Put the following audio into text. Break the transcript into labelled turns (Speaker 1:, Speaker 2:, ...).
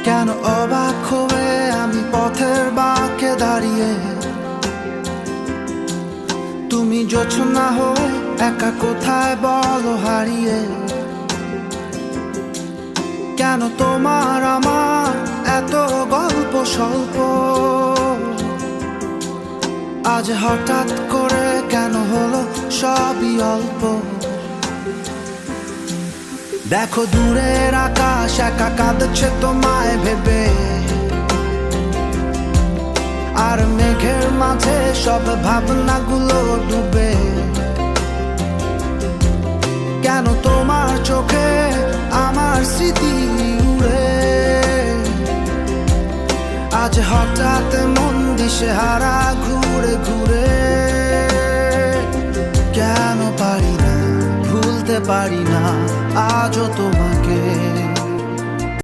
Speaker 1: কেন অবাক হয়ে আমি পথের বাঁকে দাঁড়িয়ে, তুমি জোছনা হয়ে একা কোথায় বলো হারিয়ে। কেন তোমার আমার এত গল্প স্বল্প, আজ হঠাৎ করে কেন হলো সবই অল্প। দেখো দূরের আকাশ একা কাঁদছে তোমায় ভেবে, আর মেঘের মাঝে সব ভাবনাগুলো ডুবে। কেন তোমার চোখে আমার স্মৃতি উড়ে, আজ হঠাৎ মন দিশেহারা ঘুরে ঘুরে। কেন পারি না, ভুলতে পারি না আজও তোমার